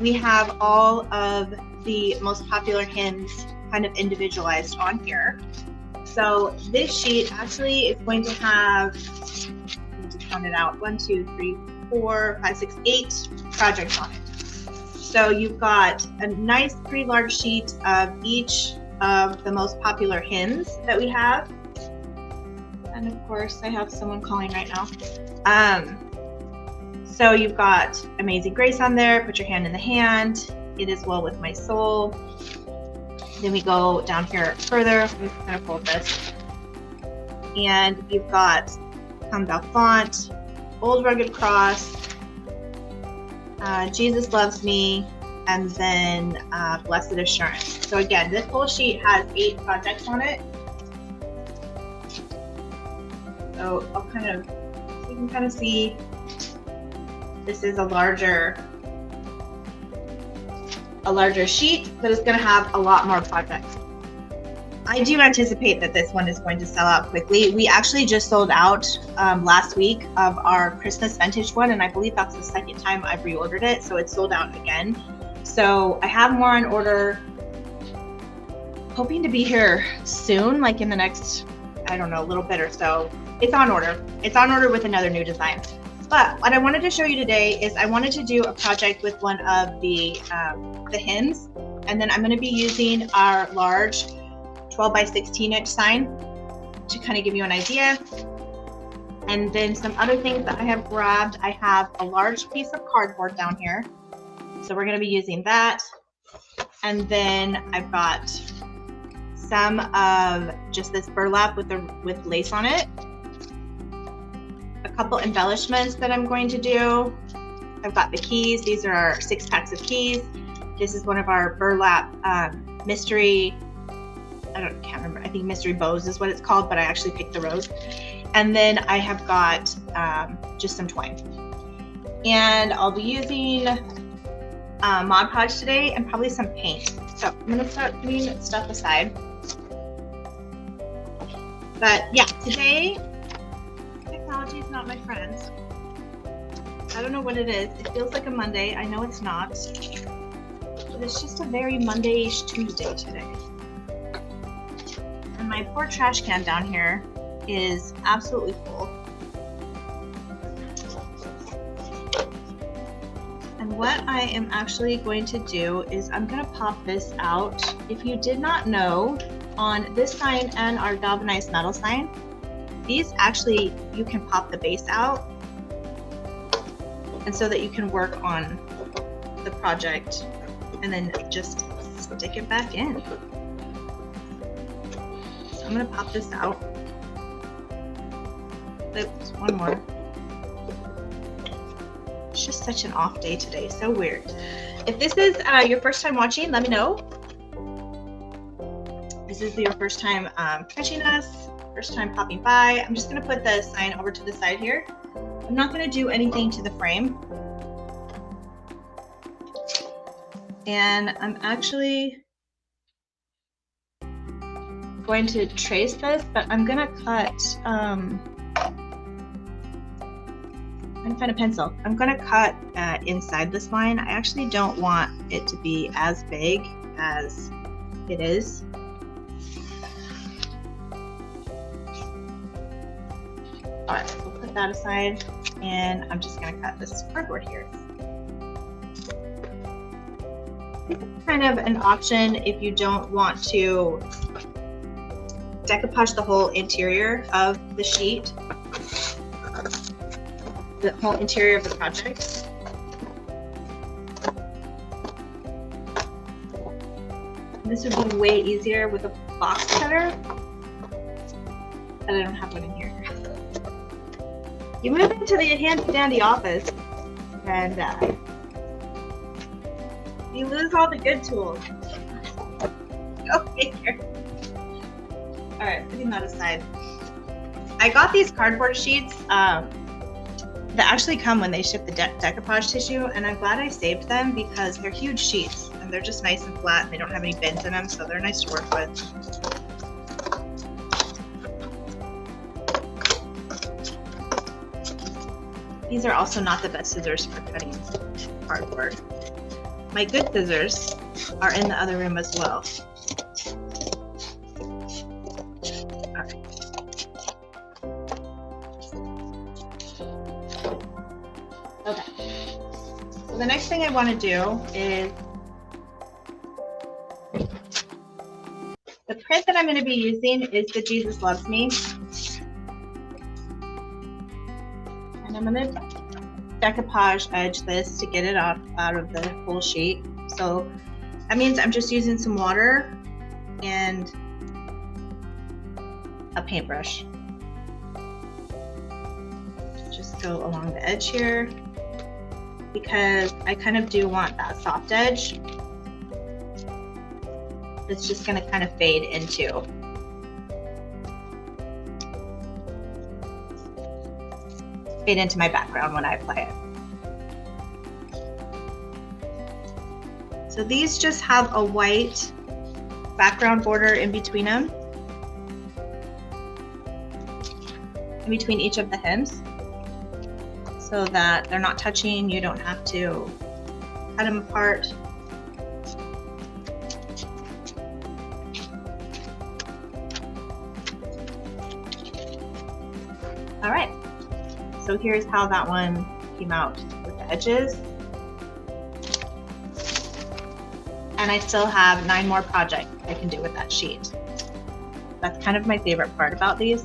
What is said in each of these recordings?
we have all of the most popular hymns kind of individualized on here. So this sheet actually is going to have, I need to count it out, 1, 2, 3, 4, 5, 6, 8 projects on it. So you've got a nice, pretty large sheet of each of the most popular hymns that we have. And of course, I have someone calling right now. So you've got Amazing Grace on there, Put Your Hand in the Hand, It Is Well With My Soul. Then we go down here further, we kind of fold this. And you've got Come Thou Font, Old Rugged Cross, Jesus Loves Me, and then Blessed Assurance. So again, this whole sheet has 8 projects on it. So I'll kind of, so you can kind of see this is a larger sheet, but it's going to have a lot more projects. I do anticipate that this one is going to sell out quickly. We actually just sold out last week of our Christmas vintage one, and I believe that's the second time I've reordered it, so it's sold out again. So I have more on order, hoping to be here soon, like in the next, I don't know, a little bit or so. It's on order. It's on order with another new design. But what I wanted to show you today is I wanted to do a project with one of the hymns, and then I'm going to be using our large 12 by 16 inch sign to kind of give you an idea. And then some other things that I have grabbed, I have a large piece of cardboard down here, so we're going to be using that. And then I've got some of just this burlap with lace on it. A couple embellishments that I'm going to do. I've got the keys. These are our 6 packs of keys. This is one of our burlap mystery, can't remember, I think mystery bows is what it's called, but I actually picked the rose. And then I have got just some twine. And I'll be using Mod Podge today and probably some paint. So I'm gonna start putting stuff aside. But yeah, today, technology is not my friend. I don't know what it is. It feels like a Monday. I know it's not. But it's just a very Monday-ish Tuesday today. And my poor trash can down here is absolutely full. And what I am actually going to do is I'm going to pop this out. If you did not know, on this sign and our galvanized metal sign, these actually, you can pop the base out, and so that you can work on the project and then just stick it back in. So I'm going to pop this out. Oops, one more. It's just such an off day today, so weird. If this is your first time watching, let me know. This is your first time catching us, first time popping by. I'm just going to put the sign over to the side here. I'm not going to do anything to the frame. And I'm actually going to trace this, but I'm going to cut, I'm going to find a pencil. I'm going to cut inside this line. I actually don't want it to be as big as it is. All right, we'll put that aside, and I'm just going to cut this cardboard here. It's kind of an option if you don't want to decoupage the whole interior of the sheet, the whole interior of the project. This would be way easier with a box cutter, but I don't have one in here. You move into the handy-dandy office, and you lose all the good tools. Go figure. All right, putting that aside. I got these cardboard sheets that actually come when they ship the decoupage tissue, and I'm glad I saved them because they're huge sheets, and they're just nice and flat, and they don't have any bends in them, so they're nice to work with. These are also not the best scissors for cutting cardboard. my good scissors are in the other room as well. Okay. So the next thing I want to do is the print that I'm going to be using is the Jesus Loves Me. And I'm going to decoupage edge this to get it out of the whole sheet. So that means I'm just using some water and a paintbrush. Just go along the edge here because I kind of do want that soft edge. It's just going to kind of fade into. My background when I apply it. So these just have a white background border in between them, in between each of the hymns, so that they're not touching. You don't have to cut them apart. All right. So here's how that one came out with the edges. And I still have 9 more projects I can do with that sheet. That's kind of my favorite part about these.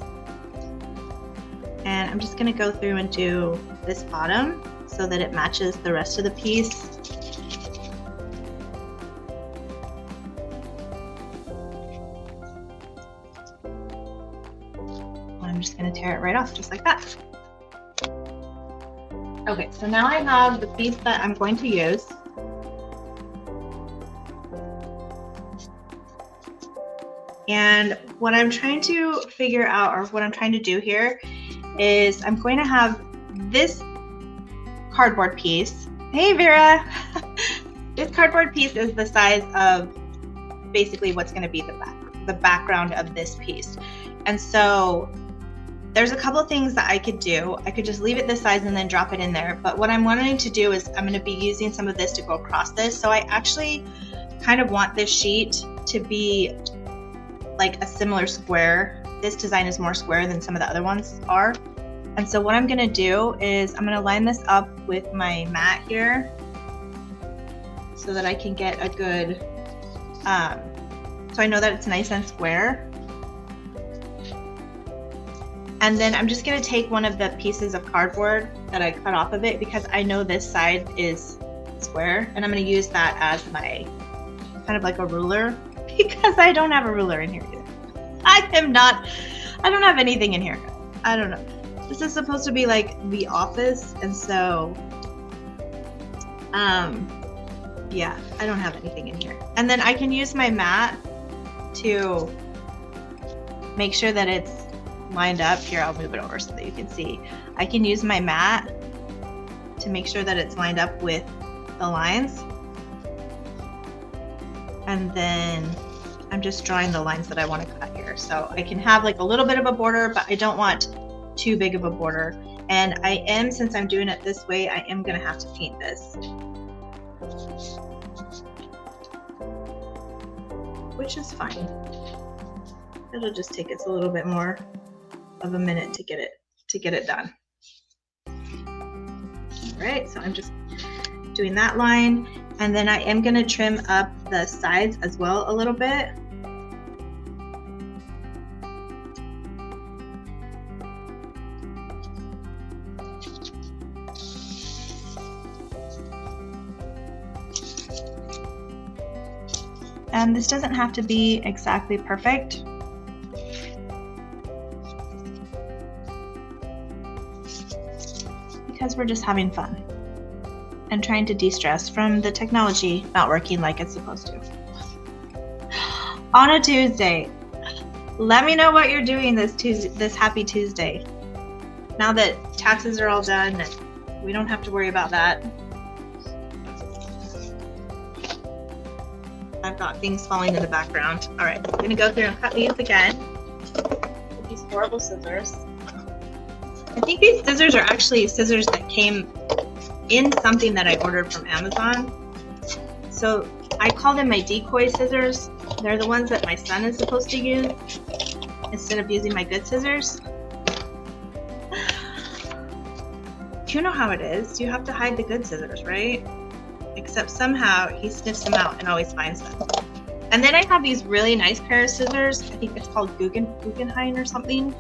And I'm just gonna go through and do this bottom so that it matches the rest of the piece. I'm just gonna tear it right off just like that. Okay, so now I have the piece that I'm going to use. And what I'm trying to figure out, or what I'm trying to do here, is I'm going to have this cardboard piece. Hey Vera! This cardboard piece is the size of basically what's going to be the background of this piece. And so there's a couple of things that I could do. I could just leave it this size and then drop it in there. But what I'm wanting to do is I'm going to be using some of this to go across this. So I actually kind of want this sheet to be like a similar square. This design is more square than some of the other ones are. And so what I'm going to do is I'm going to line this up with my mat here so that I can get a good, so I know that it's nice and square. And then I'm just going to take one of the pieces of cardboard that I cut off of it because I know this side is square, and I'm going to use that as my kind of like a ruler because I don't have a ruler in here either. I don't have anything in here. I don't know. This is supposed to be like the office, and so yeah, I don't have anything in here. And then I can use my mat to make sure that it's lined up. Here, I'll move it over so that you can see. I can use my mat to make sure that it's lined up with the lines. And then I'm just drawing the lines that I want to cut here. So I can have like a little bit of a border, but I don't want too big of a border. And I am, since I'm doing it this way, I am going to have to paint this, which is fine. It'll just take us a little bit more of a minute to get it done. All right, so I'm just doing that line, and then I am going to trim up the sides as well a little bit. And this doesn't have to be exactly perfect. Because we're just having fun and trying to de-stress from the technology not working like it's supposed to. On a Tuesday. Let me know what you're doing this happy Tuesday. Now that taxes are all done, we don't have to worry about that. I've got things falling in the background. All right, I'm gonna go through and cut these again with these horrible scissors. I think these scissors are actually scissors that came in something that I ordered from Amazon. So I call them my decoy scissors. They're the ones that my son is supposed to use instead of using my good scissors. You know how it is. You have to hide the good scissors, right? Except somehow he sniffs them out and always finds them. And then I have these really nice pair of scissors. I think it's called Guggenheim or something.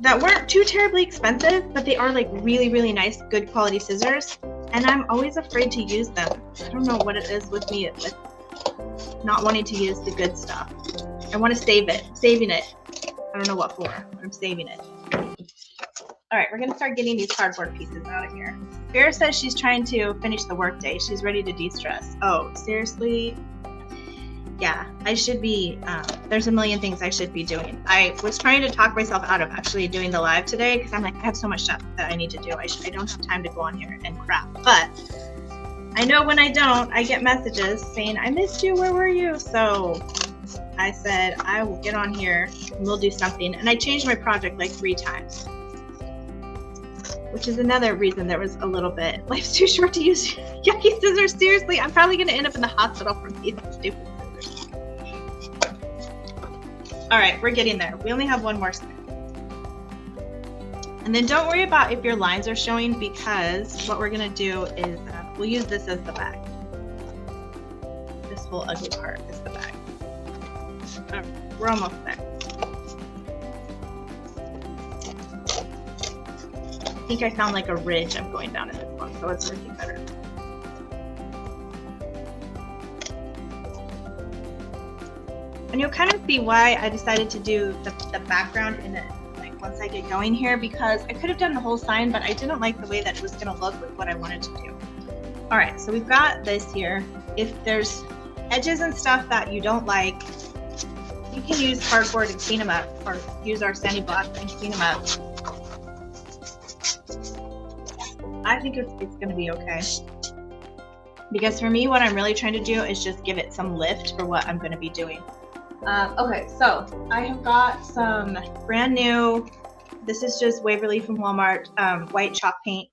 That weren't too terribly expensive, but they are like really, really nice, good quality scissors. And I'm always afraid to use them. I don't know what it is with me with not wanting to use the good stuff. I want to save it, saving it. I don't know what for, but I'm saving it. All right, we're gonna start getting these cardboard pieces out of here. Vera says she's trying to finish the workday. She's ready to de-stress. Oh, seriously? Yeah, I should be, there's a million things I should be doing. I was trying to talk myself out of actually doing the live today because I'm like, I have so much stuff that I need to do. I don't have time to go on here and crap. But I know when I don't, I get messages saying, I missed you, where were you? So I said, I will get on here and we'll do something. And I changed my project like 3 times. Which is another reason there was a little bit, life's too short to use yucky scissors. Seriously, I'm probably gonna end up in the hospital from these stupid scissors. All right, we're getting there. We only have one more step. And then don't worry about if your lines are showing because what we're gonna do is we'll use this as the bag. This whole ugly part is the bag. All right, we're almost there. I think I found like a ridge I'm going down in this one, so it's working better. And you'll kind of see why I decided to do the background in it, like once I get going here, because I could have done the whole sign, but I didn't like the way that it was gonna look with what I wanted to do. All right, so we've got this here. If there's edges and stuff that you don't like, you can use cardboard and clean them up, or use our sandy block and clean them up. I think it's gonna be okay. Because for me, what I'm really trying to do is just give it some lift for what I'm gonna be doing. Okay, so I have got some brand new, this is just Waverly from Walmart, white chalk paint,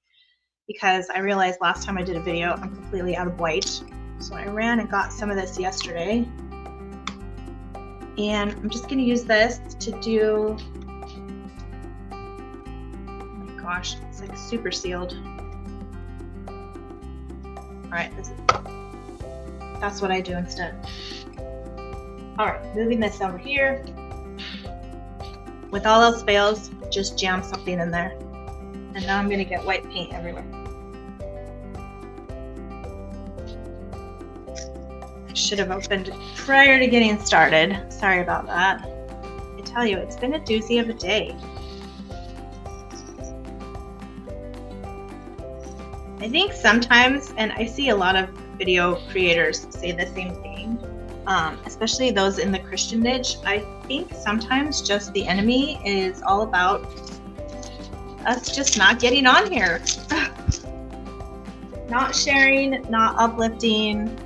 because I realized last time I did a video, I'm completely out of white. So I ran and got some of this yesterday. And I'm just gonna use this to do, oh my gosh, it's like super sealed. All right, that's what I do instead. All right, moving this over here. With all else fails, just jam something in there. And now I'm gonna get white paint everywhere. I should have opened prior to getting started. Sorry about that. I tell you, it's been a doozy of a day. I think sometimes, and I see a lot of video creators say the same thing, especially those in the Christian niche. I think sometimes just the enemy is all about us just not getting on here. Not sharing, not uplifting.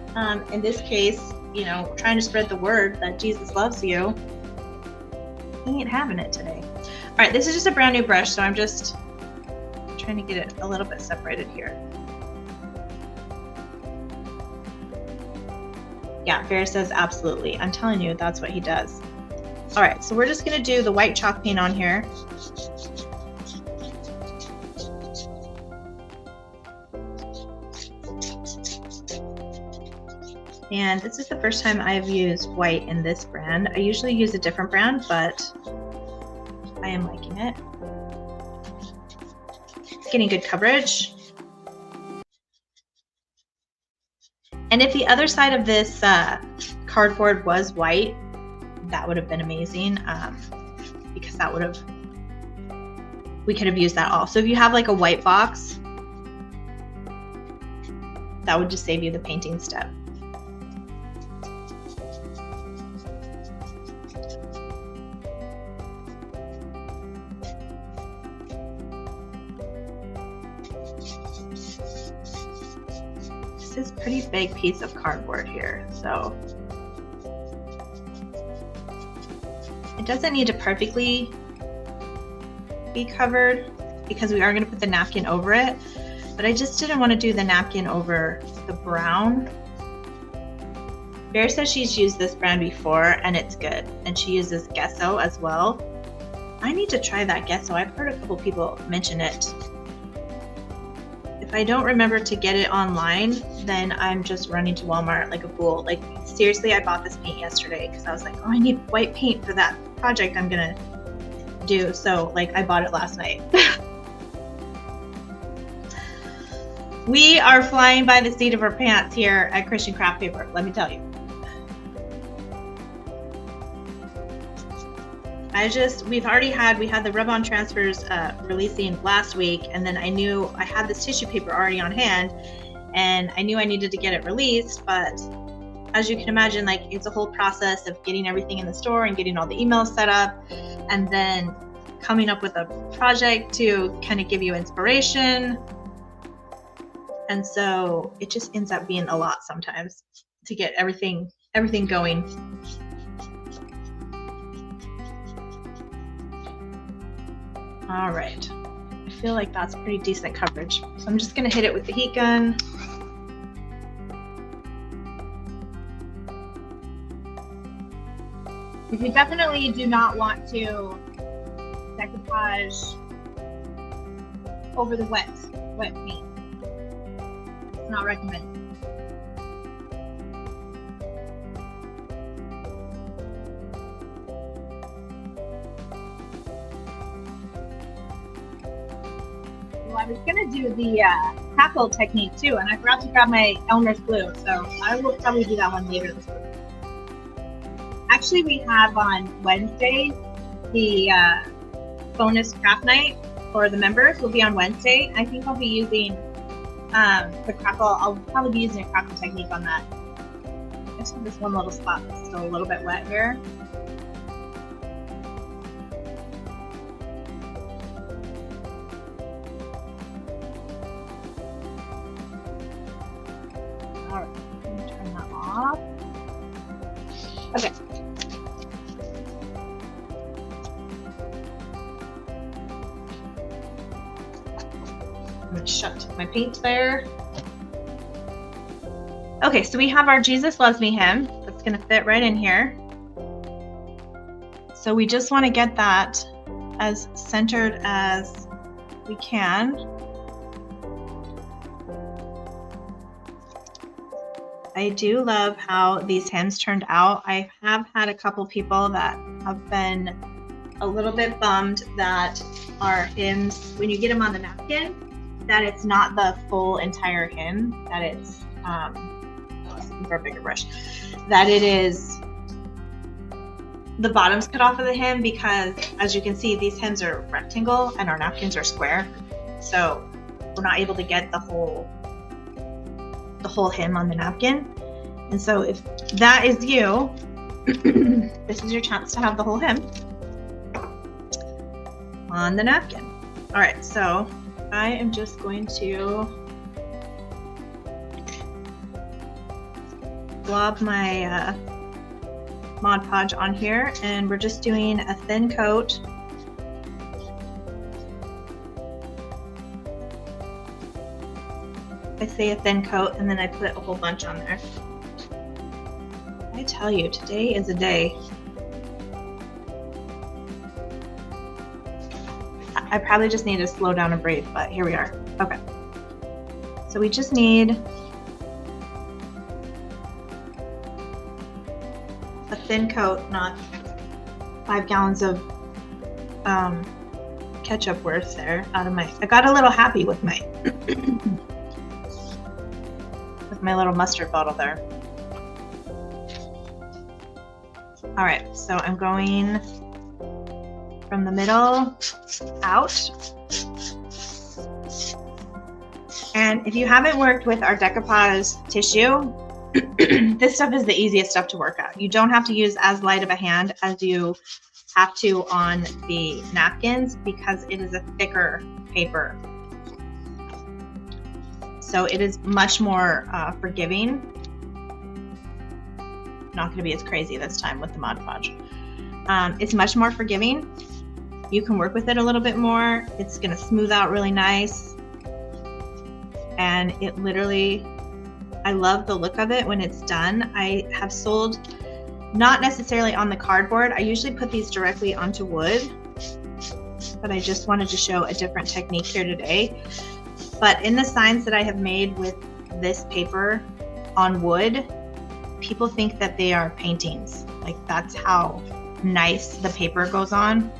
In this case, you know, trying to spread the word that Jesus loves you. He ain't having it today. All right, this is just a brand new brush, so I'm just trying to get it a little bit separated here. Yeah, Vera says absolutely. I'm telling you, that's what he does. All right, so we're just gonna do the white chalk paint on here. And this is the first time I've used white in this brand. I usually use a different brand, but I am liking it. Getting good coverage. And if the other side of this cardboard was white, that would have been amazing, because that would have, we could have used that all. So if you have like a white box, that would just save you the painting step. This is a pretty big piece of cardboard here, so it doesn't need to perfectly be covered because we are going to put the napkin over it. but I just didn't want to do the napkin over the brown. Bear says she's used this brand before and it's good, and she uses gesso as well. I need to try that gesso. I've heard a couple people mention it. If I don't remember to get it online, then I'm just running to Walmart like a fool. Like, seriously, I bought this paint yesterday because I was like, oh, I need white paint for that project I'm gonna do. So like, I bought it last night. We are flying by the seat of our pants here at Christian Craft Paper, let me tell you. We had the rub-on transfers releasing last week, and then I knew I had this tissue paper already on hand, and I knew I needed to get it released, but as you can imagine, like, it's a whole process of getting everything in the store and getting all the emails set up, and then coming up with a project to kind of give you inspiration. And so it just ends up being a lot sometimes to get everything going. All right, I feel like that's pretty decent coverage. So I'm just gonna hit it with the heat gun. You definitely do not want to decoupage over the wet paint. It's not recommended. Well, I was gonna do the tackle technique too, and I forgot to grab my Elmer's glue, so I will probably do that one later this week. Actually, we have on Wednesday the bonus craft night for the members. Will be on Wednesday. I think I'll be using the crackle. I'll probably be using a crackle technique on that. I just have this one little spot that's still a little bit wet here. All right, let me turn that off. Okay. I'm gonna shut my paint there. Okay, so we have our Jesus Loves Me hymn that's gonna fit right in here. So we just want to get that as centered as we can. I do love how these hymns turned out. I have had a couple people that have been a little bit bummed that our hymns, when you get them on the napkin, that it's not the full entire hymn, that it's, I was looking for a bigger brush, that it is the bottom's cut off of the hymn, because as you can see, these hymns are rectangle and our napkins are square. So we're not able to get the whole hymn on the napkin. And so if that is you, this is your chance to have the whole hymn on the napkin. All right, so I am just going to blob my Mod Podge on here, and we're just doing a thin coat. I say a thin coat and then I put a whole bunch on there. I tell you, today is a day. I probably just need to slow down and breathe, but here we are. Okay. So we just need a thin coat, not 5 gallons of ketchup worth there out of my, I got a little happy with my with my little mustard bottle there. All right, so I'm going from the middle out. And if you haven't worked with our decoupage tissue, this stuff is the easiest stuff to work out. You don't have to use as light of a hand as you have to on the napkins, because it is a thicker paper. So it is much more forgiving. Not going to be as crazy this time with the Mod Podge. It's much more forgiving. You can work with it a little bit more. It's going to smooth out really nice. and it literally, I love the look of it when it's done. I have sold, not necessarily on the cardboard. I usually put these directly onto wood, but I just wanted to show a different technique here today. But in the signs that I have made with this paper on wood, people think that they are paintings. Like, that's how nice the paper goes on.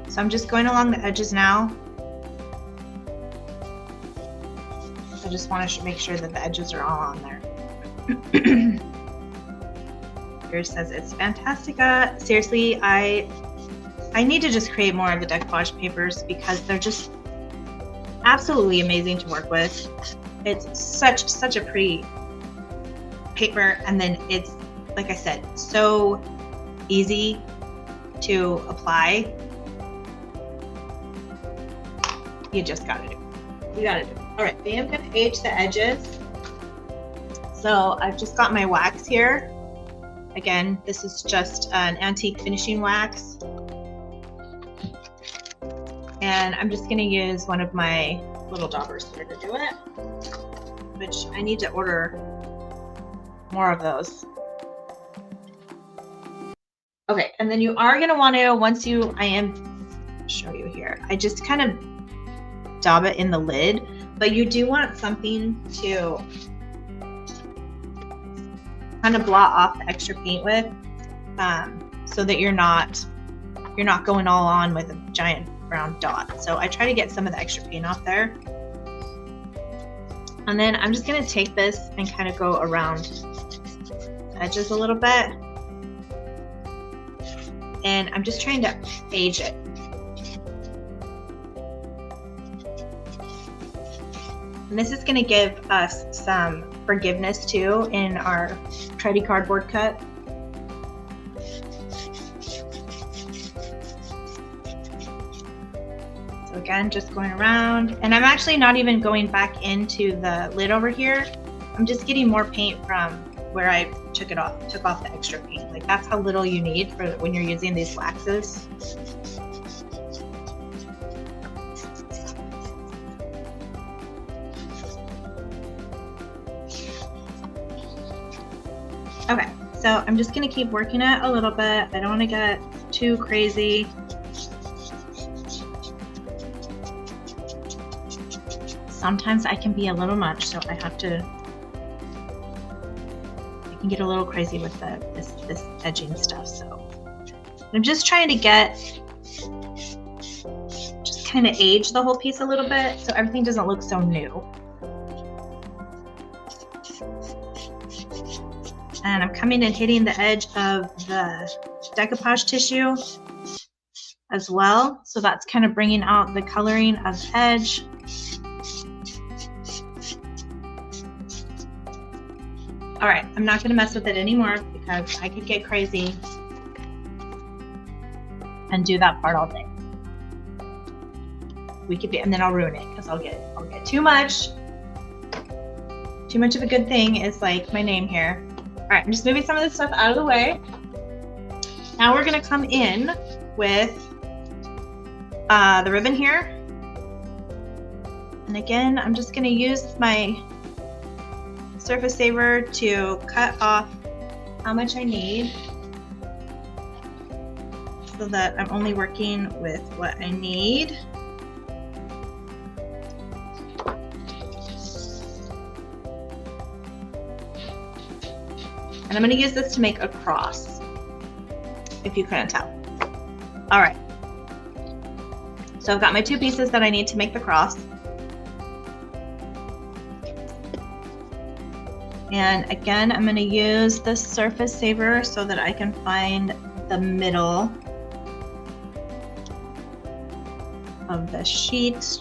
So I'm just going along the edges now. I just want to make sure that the edges are all on there. Here says it's Fantastica. Seriously, I need to just create more of the decoupage papers because they're just absolutely amazing to work with. It's such a pretty paper, and then it's, like I said, so easy to apply. You just gotta do. You gotta do. All right, I am gonna age the edges. So I've just got my wax here. Again, this is just an antique finishing wax. And I'm just gonna use one of my little daubers here to do it, which I need to order more of those. Okay, and then you are gonna wanna, once you, show you here, I just kind of daub it in the lid, but you do want something to kind of blot off the extra paint with, so that you're not going all on with a giant brown dot. So I try to get some of the extra paint off there. And then I'm just gonna take this and kind of go around the edges a little bit. And I'm just trying to age it. And this is gonna give us some forgiveness too in our Triddy cardboard cut. So again, just going around, and I'm actually not even going back into the lid over here. I'm just getting more paint from where I took off the extra paint. Like, that's how little you need for when you're using these waxes. Okay, so I'm just gonna keep working it a little bit. I don't want to get too crazy. Sometimes I can be a little much, so I can get a little crazy with this edging stuff. So I'm just trying to just kind of age the whole piece a little bit so everything doesn't look so new. And I'm coming and hitting the edge of the decoupage tissue as well. So that's kind of bringing out the coloring of the edge. All right, I'm not gonna mess with it anymore because I could get crazy and do that part all day. And then I'll ruin it because I'll get too much. Too much of a good thing is like my name here. All right, I'm just moving some of this stuff out of the way. Now we're gonna come in with the ribbon here. And again, I'm just gonna use my surface saver to cut off how much I need so that I'm only working with what I need. And I'm going to use this to make a cross, if you couldn't tell. All right. So I've got my two pieces that I need to make the cross. And again, I'm going to use the surface saver so that I can find the middle of the sheet.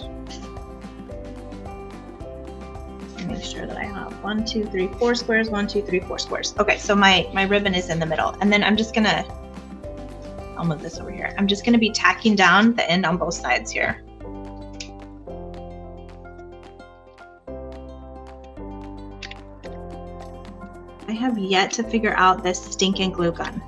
Make sure that I have 1, 2, 3, 4 squares, 1, 2, 3, 4 squares. Okay, so my ribbon is in the middle. And then I'm just gonna, I'll move this over here. I'm just gonna be tacking down the end on both sides here. I have yet to figure out this stinking glue gun.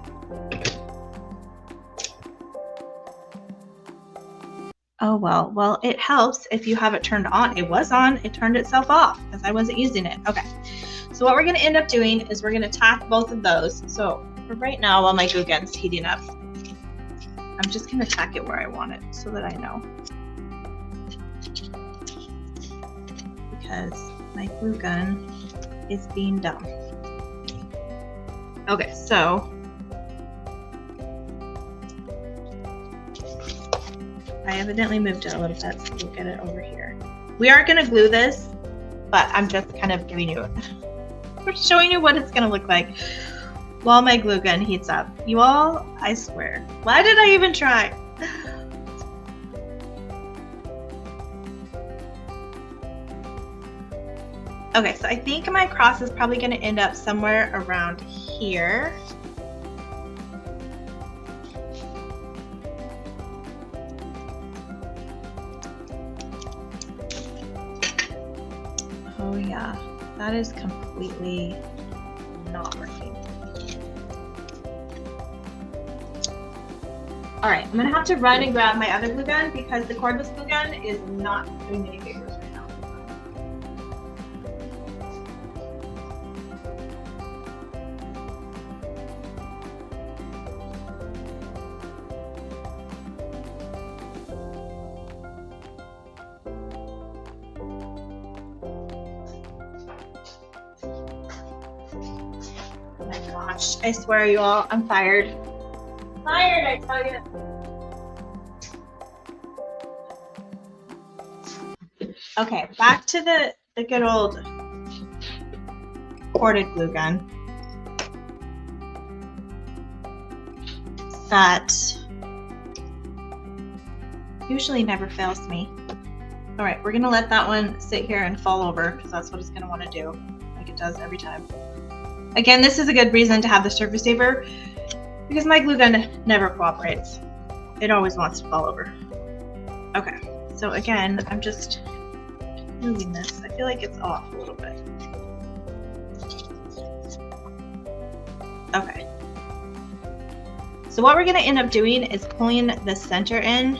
Oh well. Well, it helps if you have it turned on. It was on, it turned itself off because I wasn't using it. Okay, so what we're gonna end up doing is we're gonna tack both of those. So for right now, while my glue gun's heating up, I'm just gonna tack it where I want it so that I know. Because my glue gun is being dumb. Okay, so I evidently moved it a little bit, so we'll get it over here. We are gonna glue this, but I'm just kind of giving you, we're showing you what it's gonna look like while my glue gun heats up. You all, I swear, why did I even try? Okay, so I think my cross is probably gonna end up somewhere around here. Oh yeah, that is completely not working. All right, I'm gonna have to run and grab my other glue gun because the cordless glue gun is not doing any favors right now. Oh my gosh, I swear you all, I'm fired. Fired, I tell you. Okay, back to the good old corded glue gun that usually never fails me. All right, we're gonna let that one sit here and fall over because that's what it's gonna want to do, like it does every time. Again, this is a good reason to have the surface saver because my glue gun never cooperates. It always wants to fall over. Okay, so again, I'm just moving this. I feel like it's off a little bit. Okay. So what we're gonna end up doing is pulling the center in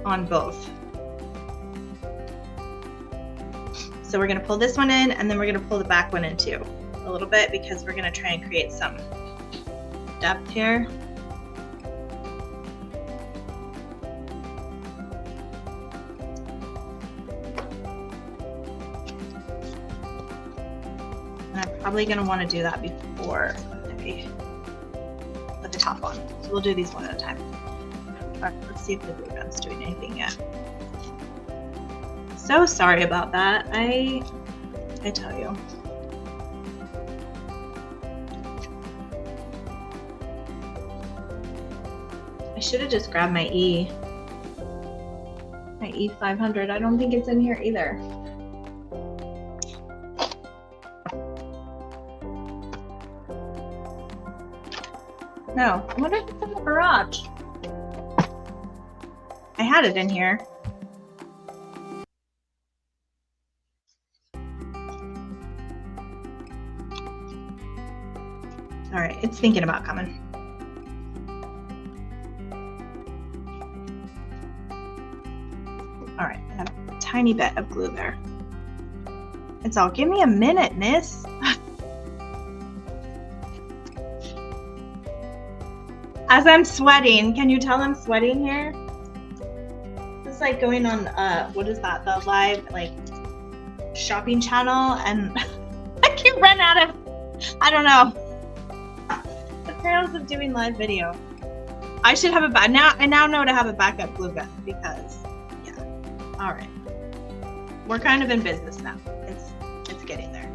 on both. So we're gonna pull this one in and then we're gonna pull the back one in too, a little bit, because we're gonna try and create some depth here. And I'm probably gonna wanna do that before I put the top on. So we'll do these one at a time. All right, let's see if the glue gun's doing anything yet. So sorry about that. I tell you. I should have just grabbed my E500. I don't think it's in here either. No, I wonder if it's in the garage. I had it in here. All right, it's thinking about coming. All right, I have a tiny bit of glue there. It's all, give me a minute, miss. As I'm sweating, can you tell I'm sweating here? It's like going on, what is that? The live, like, shopping channel, and I can run out of, I don't know. The perils of doing live video. I should have I now know to have a backup glue gun because, yeah. All right. We're kind of in business now. It's getting there.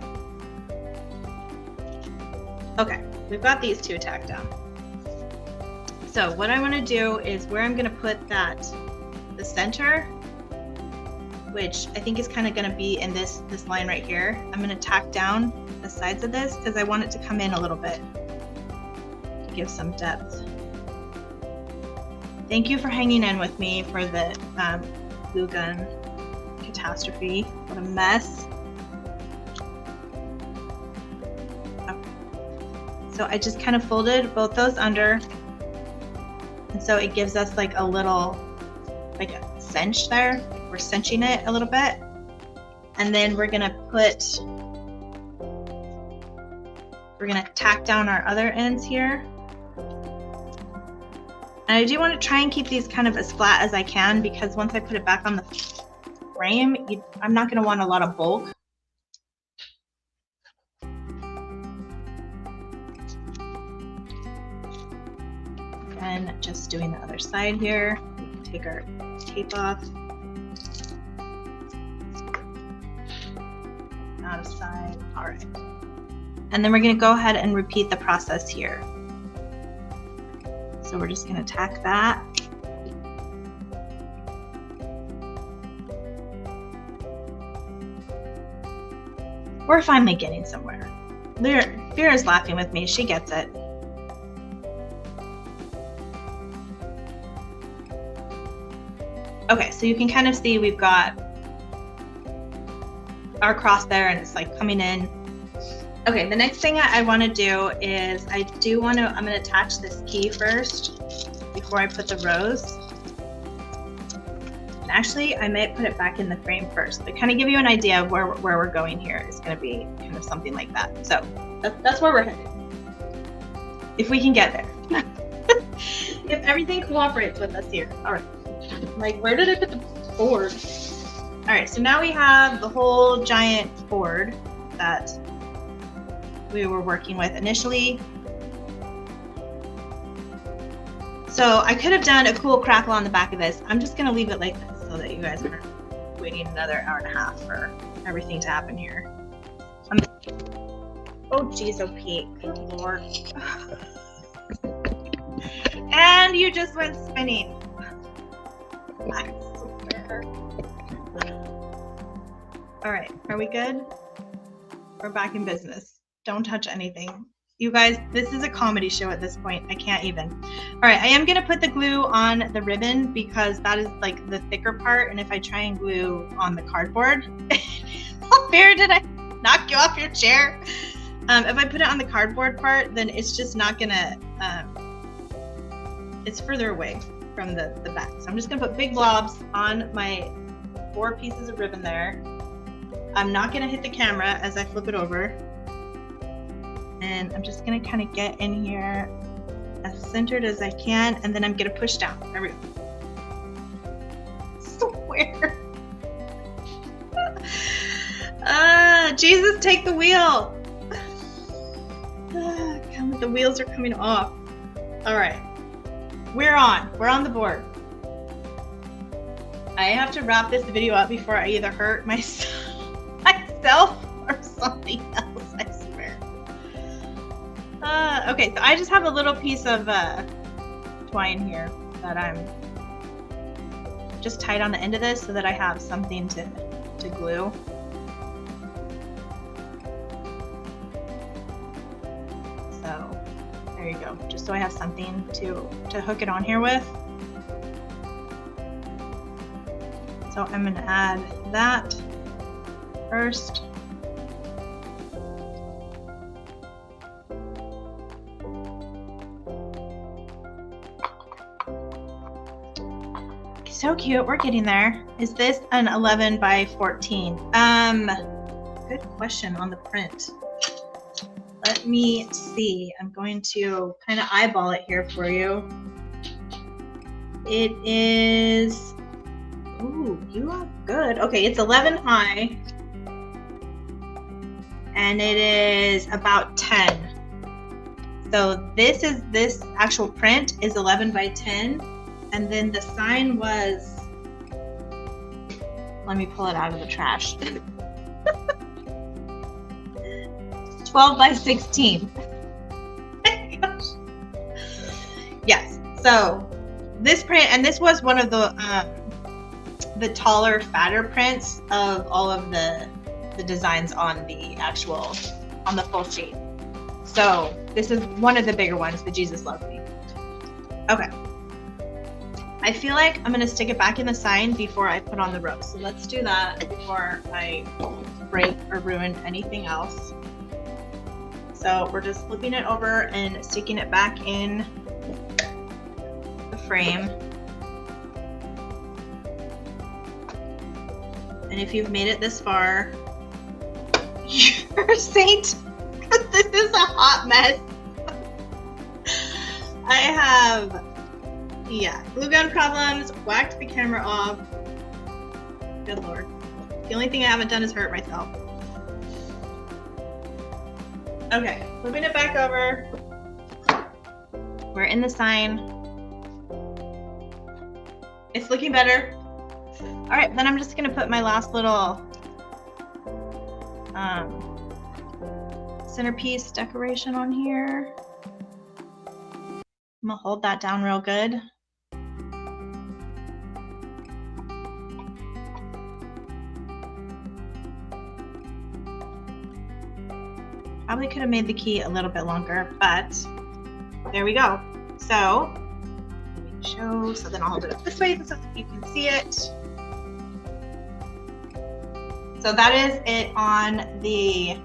Okay, we've got these two tacked down. So what I want to do is where I'm going to put the center, which I think is kind of going to be in this line right here. I'm going to tack down the sides of this because I want it to come in a little bit to give some depth. Thank you for hanging in with me for the glue gun catastrophe. What a mess. Okay. So I just kind of folded both those under. And so it gives us like a little, like a cinch there. We're cinching it a little bit. And then we're gonna tack down our other ends here. And I do want to try and keep these kind of as flat as I can, because once I put it back on the frame, I'm not going to want a lot of bulk. And just doing the other side here. We can take our tape off. Out of side. All right. And then we're going to go ahead and repeat the process here. So we're just going to tack that. We're finally getting somewhere. Vera's laughing with me. She gets it. Okay, so you can kind of see we've got our cross there, and it's like coming in. Okay, the next thing I want to do is I'm going to attach this key first before I put the rose. And actually, I might put it back in the frame first, but kind of give you an idea of where we're going here. It's going to be kind of something like that. So that's where we're headed. If we can get there. If everything cooperates with us here. All right. Like, where did I put the board? All right, so now we have the whole giant board that we were working with initially. So I could have done a cool crackle on the back of this. I'm just gonna leave it like this so that you guys aren't waiting another hour and a half for everything to happen here. Oh geez, oh Pete, good Lord. And you just went spinning. I swear. All right, are we good? We're back in business. Don't touch anything. You guys, this is a comedy show at this point. I can't even. All right, I am gonna put the glue on the ribbon because that is like the thicker part. And if I try and glue on the cardboard, how fair did I knock you off your chair? If I put it on the cardboard part, then it's just not gonna, it's further away from the back. So I'm just gonna put big blobs on my 4 pieces of ribbon there. I'm not gonna hit the camera as I flip it over. And I'm just gonna kind of get in here as centered as I can, and then I'm gonna push down. There we go. Swear. Jesus, take the wheel. God, the wheels are coming off. All right, we're on the board. I have to wrap this video up before I either hurt myself or something else, I swear. Okay, so I just have a little piece of twine here that I'm just tied on the end of this so that I have something to glue. So there you go, just so I have something to hook it on here with. So I'm going to add that first. So cute, we're getting there. Is this an 11 by 14? Good question on the print. Let me see. I'm going to kind of eyeball it here for you. It is, ooh, you are good. Okay, it's 11 high. And it is about 10. So this actual print is 11 by 10. And then the sign was, let me pull it out of the trash. 12 by 16. Gosh. Yes, so this print, and this was one of the taller, fatter prints of all of the designs on the full sheet. So this is one of the bigger ones, the Jesus Loves Me. Okay. I feel like I'm gonna stick it back in the sign before I put on the rose. So let's do that before I break or ruin anything else. So we're just flipping it over and sticking it back in the frame. And if you've made it this far, you're a saint. This is a hot mess. I have, glue gun problems, whacked the camera off. Good Lord. The only thing I haven't done is hurt myself. Okay, flipping it back over. We're in the sign. It's looking better. All right, then I'm just gonna put my last little centerpiece decoration on here. I'm gonna hold that down real good. Probably could have made the key a little bit longer, but there we go. So let me show, so then I'll hold it up this way so you can see it. So that is it on the,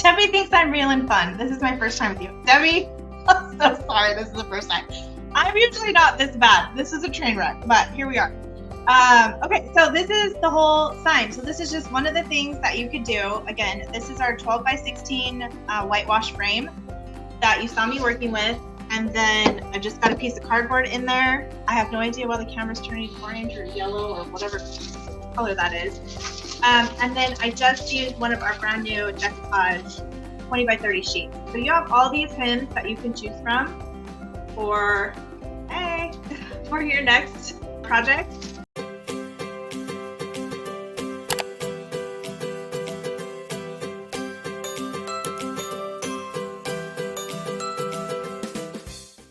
Debbie thinks I'm real and fun. This is my first time with you. Debbie, I'm so sorry, this is the first time. I'm usually not this bad. This is a train wreck, but here we are. Okay, so this is the whole sign. So this is just one of the things that you could do. Again, this is our 12 by 16 whitewash frame that you saw me working with. And then I just got a piece of cardboard in there. I have no idea why the camera's turning orange or yellow or whatever color that is. And then I just used one of our brand new Decoupage 20 by 30 sheets. So you have all these hymns that you can choose from for your next project.